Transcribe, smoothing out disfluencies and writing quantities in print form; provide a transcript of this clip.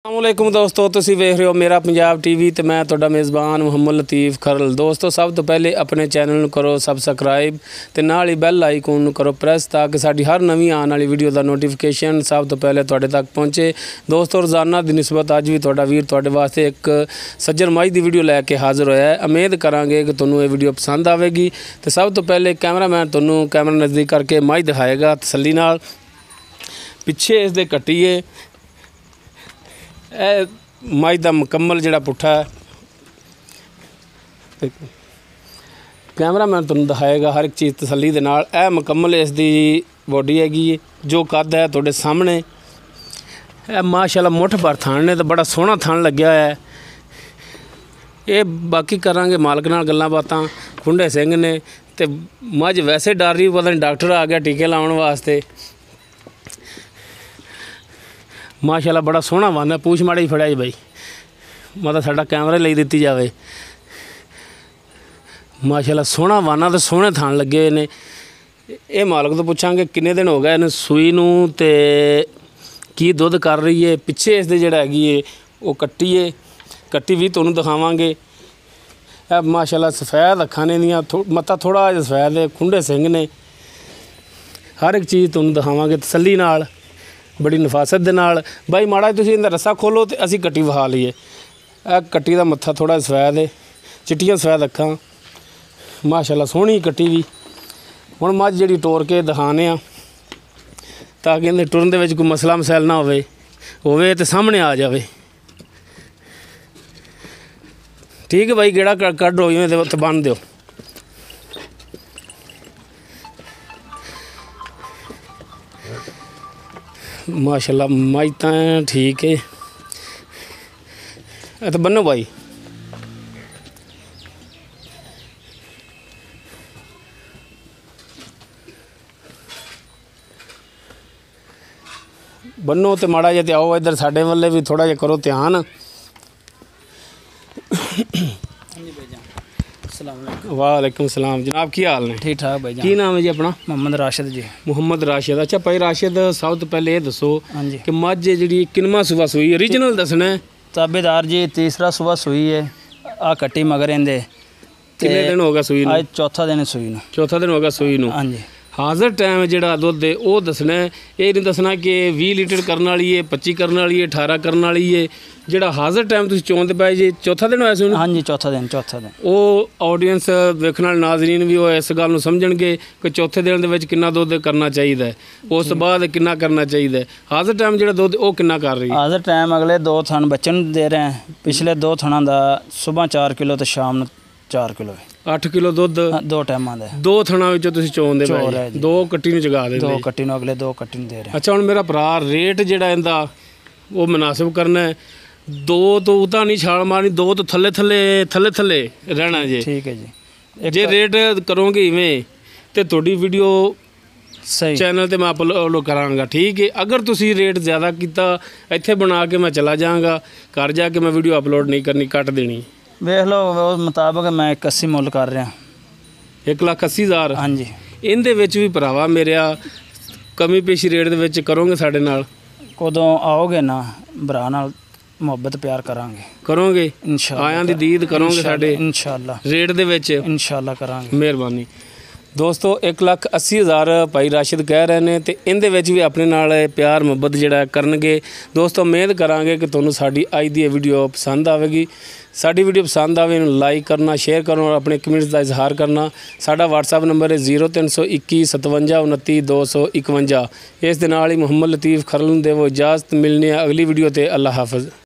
अस्सलामुअलैकुम दोस्तों, तुसीं वेख रहे हो मेरा पंजाब टीवी तो मैं तुहाडा मेज़बान मुहम्मद लतीफ़ खरल। दोस्तों सब तो पहले अपने चैनल करो सबसक्राइब तो नाल ही बैल आइकन करो प्रेस ताकि साडी हर नवीं आने वाली वीडियो का नोटिफिकेशन सब तो पहले तुहाडे तक पहुँचे। दोस्तों रोज़ाना की निस्बत अज भी तुहाडा वीर तुहाडे वास्ते एक सज्जन मज की वीडियो लैके हाज़र होया है। उम्मीद करांगे कि तुहानूं ये वीडियो पसंद आवेगी। तो सब तो पहले कैमरामैन तुहानूं कैमरा नज़दीक करके मज दिखाएगा तसल्ली नाल। पिछे इस दे कट्टिए मज का मुकम्मल जिहड़ा पुट्ठा है, कैमरामैन तुहानूं दिखाएगा हर एक चीज़ तसल्ली दे नाल। यह मुकम्मल इसकी बॉडी हैगी जो कद है तुहाडे सामने। माशाअल्लाह मुठ भर थान ने तो बड़ा सोहना थान लग्या है। ये बाकी करांगे मालक नाल गल्लां बातां। खुंडे सिंह ने ते मझ वैसे डर रही, पता नहीं डॉक्टर आ गया टीके लाउण वास्ते। माशाअल्लाह बड़ा सोहना वन है। पूछ माड़ी फड़िया जी बई, मतलब साडा कैमरा ले दी जाए। माशाअल्लाह सोहना वन है तो सोहने थान लगे ने। ये मालक तो पुछांगे किन्ने दिन हो गए इन्हें सूई नूं ते की दुध कर रही है। पिछे इसदे जिहड़ा हैगी है वो कट्टी भी तुहानूं दिखावांगे। माशाअल्लाह सफैद अखां ने दियां, मत्था थोड़ा जिहा सफैद है। खुंडे सिंह ने हर एक चीज़ तुहानूं दिखावांगे तसल्ली नाल, बड़ी नफासत दे नाल। भाई माड़ा तुसीं इहदा रस्सा खोलो तो असीं कट्टी विखा लईए। कट्टी दा मत्था थोड़ा सफैद है, चिट्टियां सफैद अखां। माशाअल्लाह सोहनी कट्टी भी। हुण मझ जिहड़ी टोर के दिखाने आ ताकि इहदे टुरन दे विच कोई मसला मसैल ना होवे ते सामने आ जावे। ठीक है भाई, गेड़ा कड्ढ हो इहदे उत्ते बन दिओ। माशाअल्लाह मज तां ठीक है। तो बनो भाई, बनो तो माड़ा जिहा ते आओ इधर साडे वाले भी थोड़ा जिहा करो ध्यान। वालेकुम सलाम जनाब, की हाल ने? ठीक ठाक भाई। की नाम है जी अपना? मोहम्मद राशिद जी। मुहम्मद राशिद। अच्छा भाई राशिद, सब तो पहले ये दसो हाँ जी कि मझ जी किनवा सुबह सूई? ओरिजिनल दसना है। ताबेदार जी तीसरा सुबह सूई है। आ कट्टी मगर इंदे कितने दिन हो गया सूई नूं? आज चौथा दिन सूई नूं। चौथा दिन हो गया सूई नूं। हाँ जी। हाज़र टाइम जिहड़ा दुध है वो दसना है। ये नहीं दसना कि 20 लीटर करने वाली है, 25 करने वाली है, 18 करने वाली है। जिहड़ा हाज़र टाइम तुसीं चोंदे पाए जी चौथा दिन होया सी। हाँ जी चौथा दिन। वो ऑडियंस वेखण वाले नाज़रीन भी वो इस गल नूं समझणगे कि चौथे दिन दे विच किन्ना दुध करना चाहिए, उस तो बाद किन्ना करना चाहिए। हाज़र टाइम जिहड़ा दुध वो किन्ना कर रही है? हाज़र टाइम अगले 2 थन बच्चन दे रहे हैं। पिछले 2 थणा दा सुबह 4 किलो तो शाम नूं 4 किलो है। 8 किलो दुध 2 टाइमां दे। 2 थणा विचों तुसीं चोंदे पाए, 2 कट्टी नूं जगा देंदे। 2 कट्टी नूं अगले 2 कट्टी नूं दे रहे। अच्छा हुण मेरा भरा रेट जिहड़ा इंदा वो मुनासिब करना है। 2 तो उतां नहीं छाल मारनी, 2 तो थल्ले रहना जी। ठीक है जी। जे रेट करोगे इवें तो तुहाडी वीडियो सही चैनल ते मैं अपलोड करांगा। ठीक है, अगर तुसीं रेट ज़्यादा कीता इत्थे बना के मैं चला जाऊँगा, घर जाके मैं वीडियो अपलोड नहीं करनी, कट देनी। वेख लो उस मुताबिक मैं 81 मुੱਲ कर रहा। 1,80,000। हाँ जी। इहदे विच भी भरावा मेरिया कमी पेशी रेट दे विच करोगे साडे नाल? कदों आओगे ना भरा नाल मुहब्बत प्यार करोगे इंशाअल्लाह। आयां दी दीद करोगे साडे इंशाअल्लाह रेट दे विच इंशाअल्लाह करांगे। मेहरबानी। दोस्तों 1,80,000 भाई राशिद कह रहे हैं तो इहदे विच भी अपने नाल प्यार मुहब्बत जिहड़ा करनगे। दोस्तों उम्मीद करांगे कि तुहानूं साडी अज दी वीडियो पसंद आवेगी। साडी वीडियो पसंद आवे लाइक करना, शेयर करना और अपने कमेंट्स का इजहार करना। साडा WhatsApp नंबर है 0321 57 29 251। इस दे नाल ही मुहम्मद लतीफ़ खरल नूं देवो इजाज़त। मिलने अगली वीडियो ते। अल्लाह हाफ़िज़।